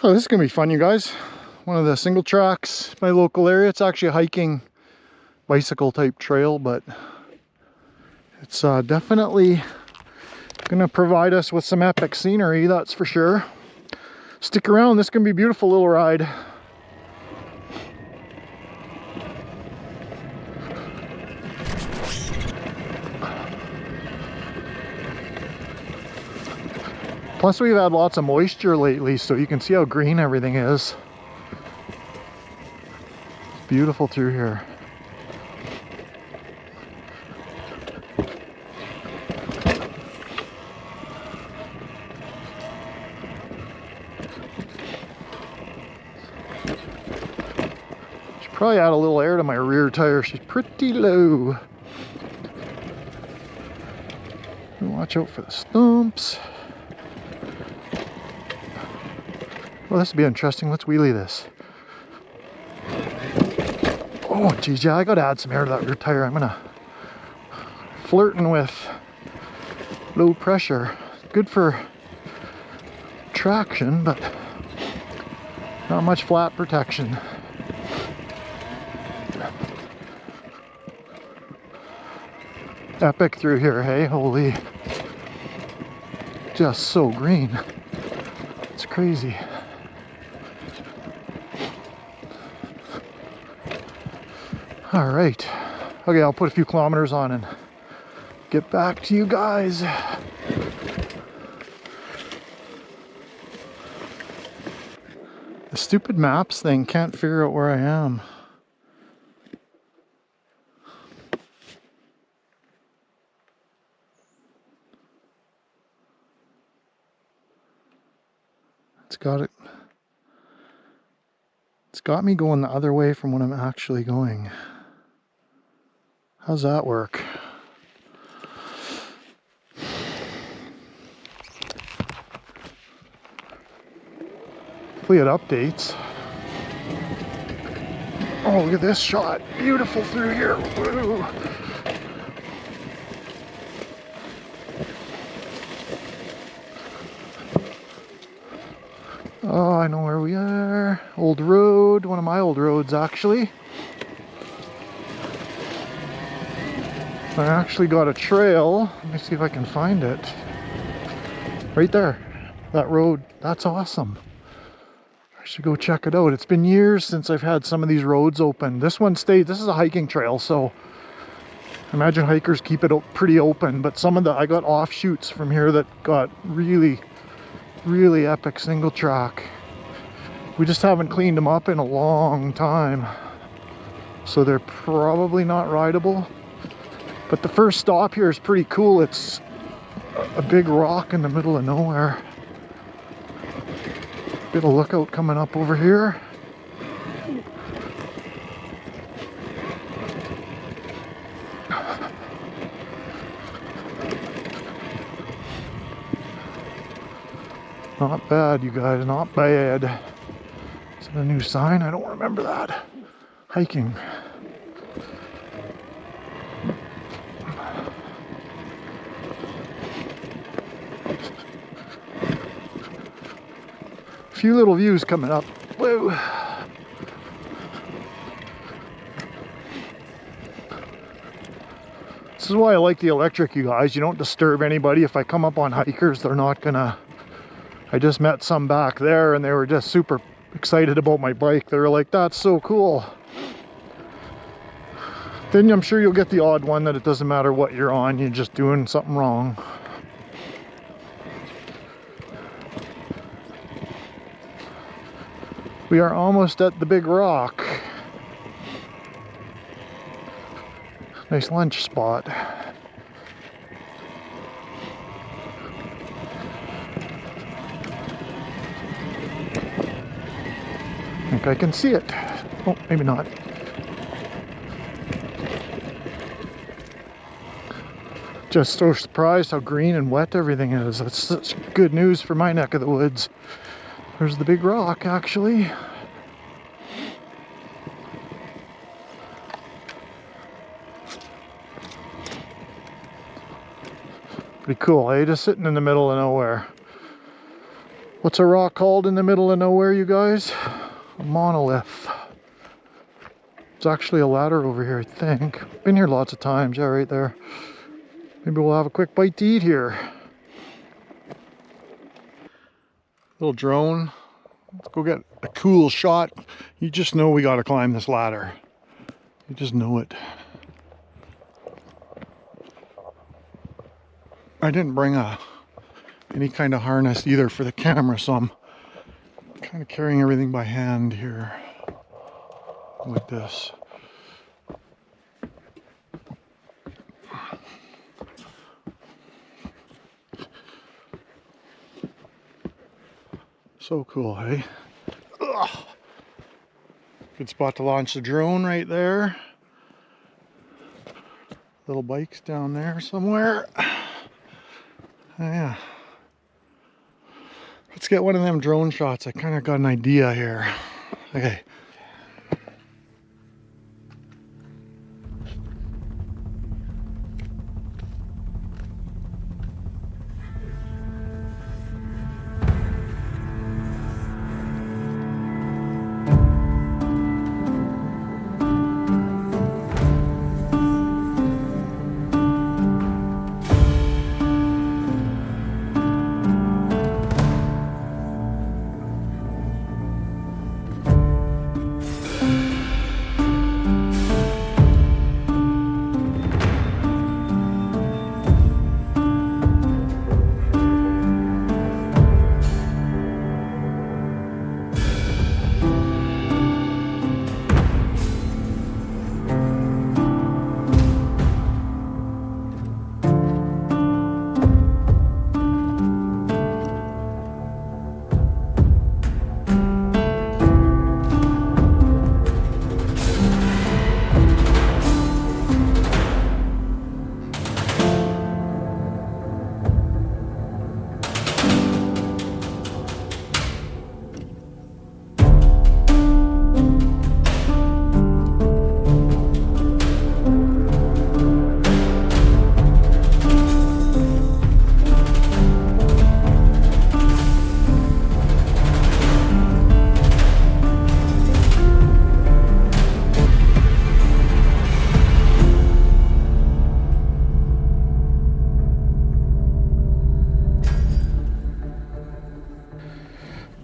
Oh, this is gonna be fun, you guys. One of the single tracks in my local area. It's actually a hiking bicycle type trail, but it's definitely gonna provide us with some epic scenery, that's for sure. Stick around, this is gonna be a beautiful little ride. Plus we've had lots of moisture lately, so you can see how green everything is. It's beautiful through here. Should probably add a little air to my rear tire. She's pretty low. Watch out for the stumps. Well, this will be interesting. Let's wheelie this. Oh, geez, yeah, I gotta add some air to that rear tire. I'm gonna flirting with low pressure. Good for traction, but not much flat protection. Epic through here, hey? Holy. Just so green. It's crazy. All right. Okay, I'll put a few kilometers on and get back to you guys. The stupid maps thing can't figure out where I am. It's got me going the other way from what I'm actually going. How's that work? Hopefully it updates. Oh, look at this shot. Beautiful through here. Woo. Oh, I know where we are. Old road, one of my old roads actually. I actually got a trail. Let me see if I can find it. Right there. That road, that's awesome. I should go check it out. It's been years since I've had some of these roads open. This one stayed, this is a hiking trail, so I imagine hikers keep it pretty open, but some of the, I got offshoots from here that got really epic single track. We just haven't cleaned them up in a long time, so they're probably not rideable. But the first stop here is pretty cool. It's a big rock in the middle of nowhere. Bit of lookout coming up over here. Not bad, you guys, not bad. Is it a new sign? I don't remember that. Hiking. A few little views coming up. Whoa. This is why I like the electric, you guys. You don't disturb anybody. If I come up on hikers, they're not gonna... I just met some back there and they were just super excited about my bike. They were like, that's so cool. Then I'm sure you'll get the odd one that it doesn't matter what you're on, you're just doing something wrong. We are almost at the big rock. Nice lunch spot. I think I can see it. Oh, maybe not. Just so surprised how green and wet everything is. That's such good news for my neck of the woods. There's the big rock, actually. Pretty cool, eh? Just sitting in the middle of nowhere. What's a rock called in the middle of nowhere, you guys? A monolith. It's actually a ladder over here, I think. Been here lots of times. Yeah, right there. Maybe we'll have a quick bite to eat here. Little drone. Let's go get a cool shot. You just know we gotta climb this ladder. You just know it. I didn't bring any kind of harness either for the camera, so I'm kind of carrying everything by hand here, like this. So cool, hey? Ugh. Good spot to launch the drone right there. Little bikes down there somewhere. Yeah. Let's get one of them drone shots. I kind of got an idea here. Okay.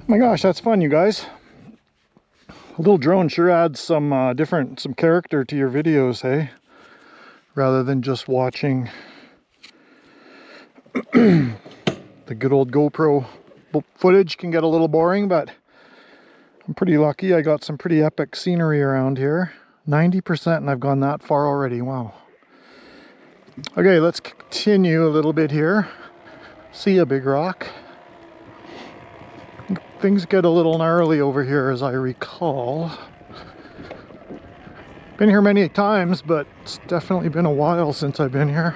My gosh, that's fun, you guys. A little drone sure adds some some character to your videos, hey? Rather than just watching the good old GoPro footage can get a little boring, but I'm pretty lucky. I got some pretty epic scenery around here. 90% and I've gone that far already, wow. Okay, let's continue a little bit here. See ya, Big Rock. Things get a little gnarly over here, as I recall. Been here many times, but it's definitely been a while since I've been here.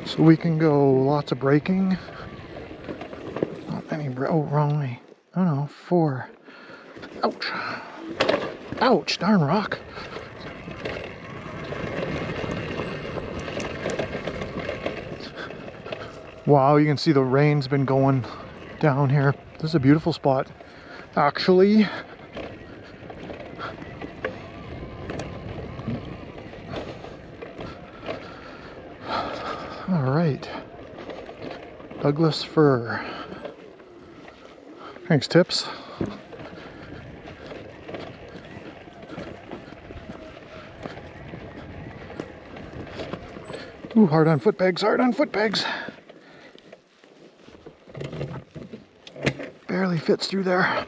So we can go lots of braking. Not many, oh, wrong way. Oh no, 4. Ouch. Ouch, darn rock. Wow, you can see the rain's been going down here. This is a beautiful spot, actually. All right. Douglas fir. Thanks, Tips. Ooh, hard on foot pegs, hard on foot pegs. Barely fits through there.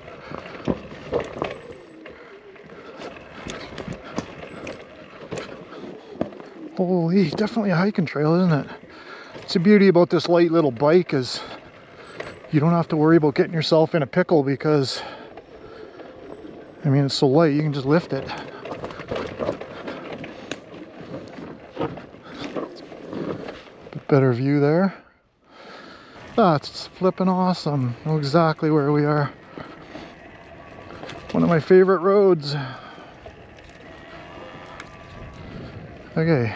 Holy, definitely a hiking trail, isn't it? It's the beauty about this light little bike is you don't have to worry about getting yourself in a pickle because, I mean, it's so light, you can just lift it. Better view there. That's flipping awesome. Know exactly where we are. One of my favorite roads. Okay.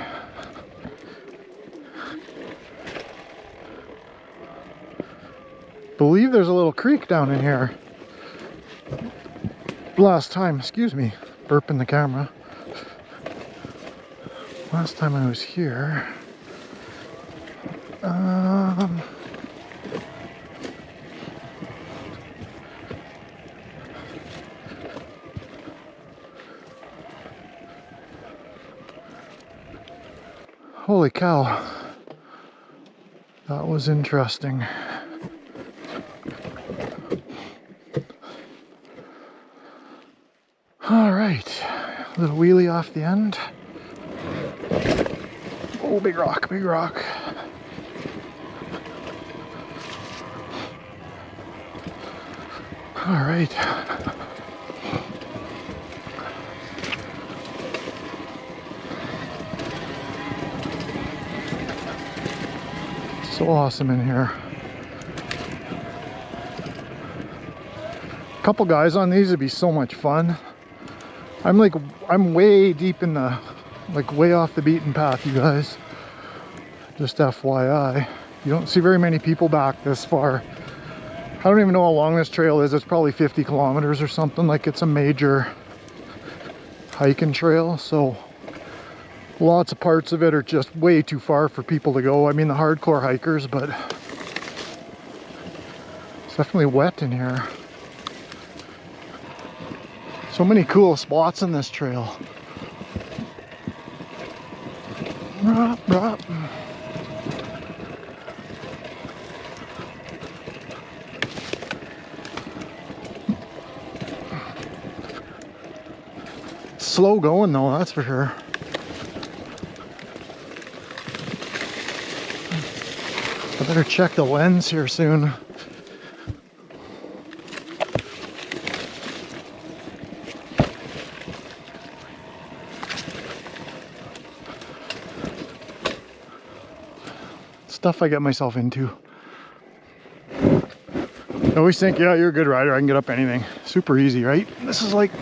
Believe there's a little creek down in here. Last time, excuse me, burping the camera. Last time I was here, holy cow, that was interesting. All right, a little wheelie off the end. Oh, big rock, big rock. All right. So awesome in here. A couple guys on these would be so much fun. I'm way deep in the, like way off the beaten path, you guys. Just FYI. You don't see very many people back this far. I don't even know how long this trail is. It's probably 50 kilometers or something. Like, it's a major hiking trail, so lots of parts of it are just way too far for people to go. I mean, the hardcore hikers, but it's definitely wet in here. So many cool spots in this trail. Rop, rop. Slow going though, that's for sure. I better check the lens here soon. Stuff I get myself into. I always think, yeah, you're a good rider, I can get up anything. Super easy, right? This is like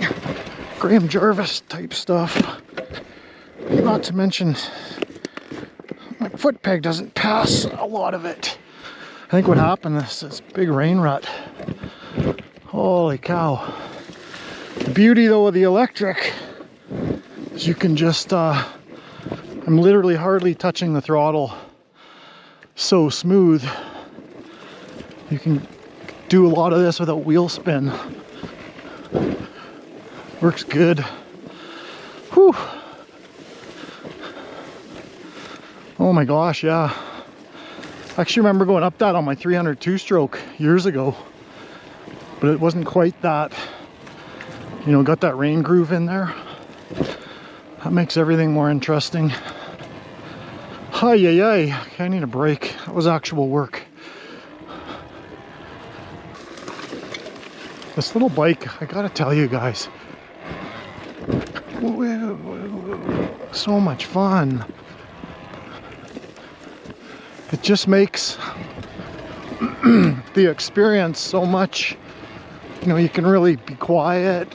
Graham Jarvis type stuff. Not to mention, my foot peg doesn't pass a lot of it. I think what happened is this big rain rut. Holy cow. The beauty though of the electric is you can just, I'm literally hardly touching the throttle. So smooth. You can do a lot of this without wheel spin. Works good. Whew. Oh my gosh, yeah. I actually remember going up that on my 300 two-stroke years ago, but it wasn't quite that. You know, got that rain groove in there. That makes everything more interesting. Hi, yay, yay. I need a break. That was actual work. This little bike, I gotta tell you guys, so much fun. It just makes the experience so much, you know, you can really be quiet.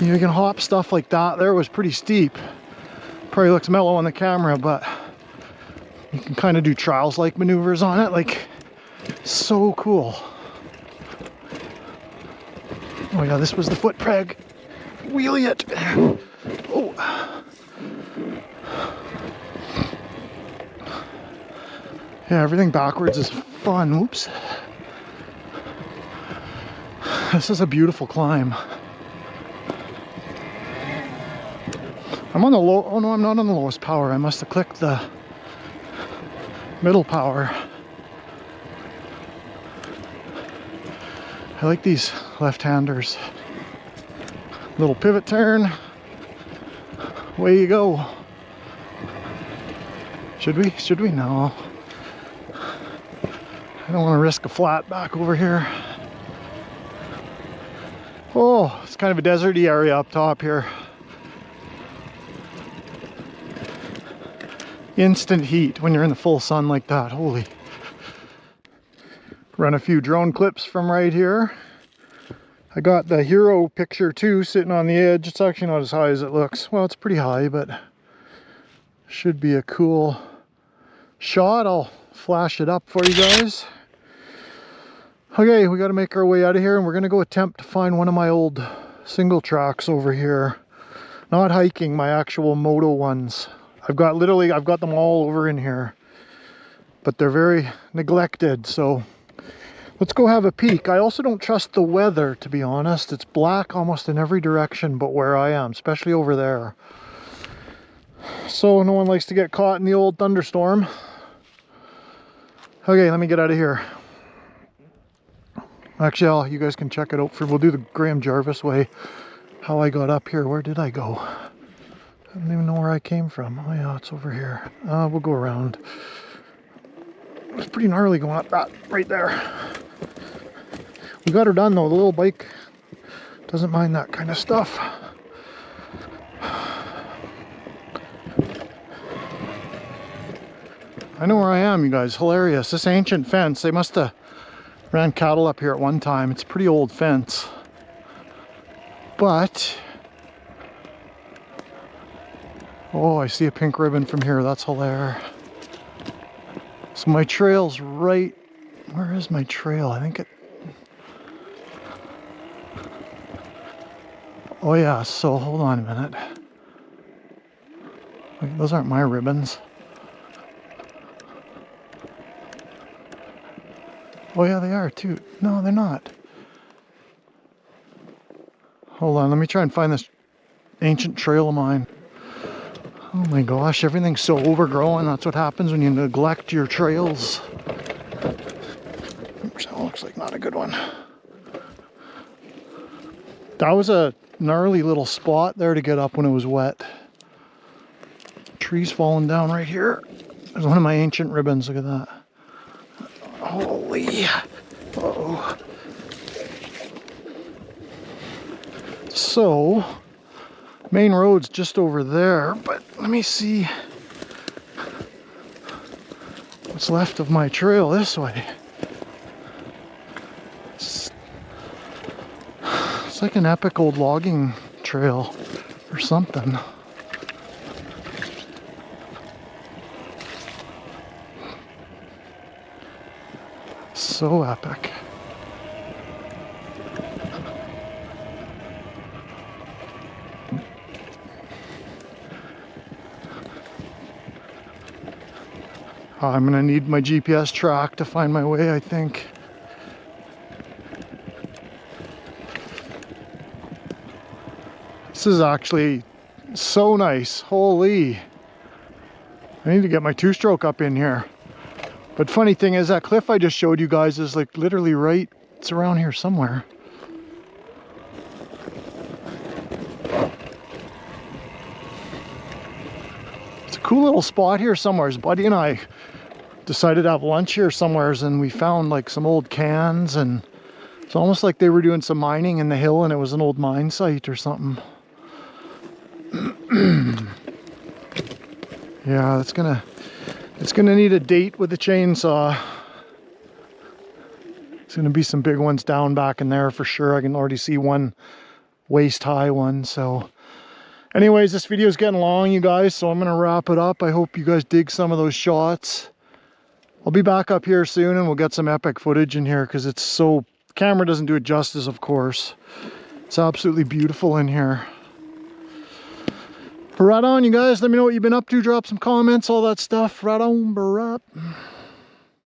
You know, you can hop stuff like that. There was pretty steep. Probably looks mellow on the camera, but you can kind of do trials-like maneuvers on it. Like, so cool. Oh yeah, this was the foot peg. Wheelie it. Oh. Yeah, everything backwards is fun. Whoops. This is a beautiful climb. I'm on the low, oh no, I'm not on the lowest power. I must have clicked the middle power. I like these left-handers. Little pivot turn. Away you go. Should we? Should we? No. I don't want to risk a flat back over here. Oh, it's kind of a deserty area up top here. Instant heat when you're in the full sun like that. Holy. Run a few drone clips from right here. I got the hero picture too sitting on the edge. It's actually not as high as it looks. Well, it's pretty high, but should be a cool shot. I'll flash it up for you guys. Okay, we got to make our way out of here, and we're going to go attempt to find one of my old single tracks over here. Not hiking, my actual moto ones. I've got them all over in here, but they're very neglected, so let's go have a peek. I also don't trust the weather, to be honest. It's black almost in every direction but where I am, especially over there. So no one likes to get caught in the old thunderstorm. Okay, let me get out of here. Actually, you guys can check it out we'll do the Graham Jarvis way. How I got up here. Where did I go? I don't even know where I came from. Oh yeah, it's over here. We'll go around. It's pretty gnarly going up that right there. We got her done though. The little bike doesn't mind that kind of stuff. I know where I am, you guys. Hilarious. This ancient fence, they must have ran cattle up here at one time. It's a pretty old fence. But, oh, I see a pink ribbon from here. That's hilarious. So my trail's right, where is my trail? I think it, oh yeah, so hold on a minute. Wait, those aren't my ribbons. Oh yeah, they are too. No, they're not. Hold on, let me try and find this ancient trail of mine. Oh my gosh, everything's so overgrown. That's what happens when you neglect your trails. Oops, that looks like not a good one. That was a gnarly little spot there to get up when it was wet. Trees falling down right here. There's one of my ancient ribbons, look at that. Holy, uh-oh. So, main road's just over there, but let me see what's left of my trail this way. It's like an epic old logging trail or something. So epic. I'm gonna need my GPS track to find my way, I think. This is actually so nice. Holy. I need to get my two-stroke up in here. But funny thing is, that cliff I just showed you guys is like literally right, it's around here somewhere. It's a cool little spot here somewhere. Buddy and I decided to have lunch here somewheres, and we found like some old cans, and it's almost like they were doing some mining in the hill and it was an old mine site or something. Yeah, it's gonna need a date with the chainsaw. It's gonna be some big ones down back in there for sure. I can already see one waist high one. So anyways, this video is getting long, you guys, so I'm gonna wrap it up. I hope you guys dig some of those shots. I'll be back up here soon and we'll get some epic footage in here because it's so, the camera doesn't do it justice, of course. It's absolutely beautiful in here. Right on, you guys. Let me know what you've been up to. Drop some comments, all that stuff. Right on, bro.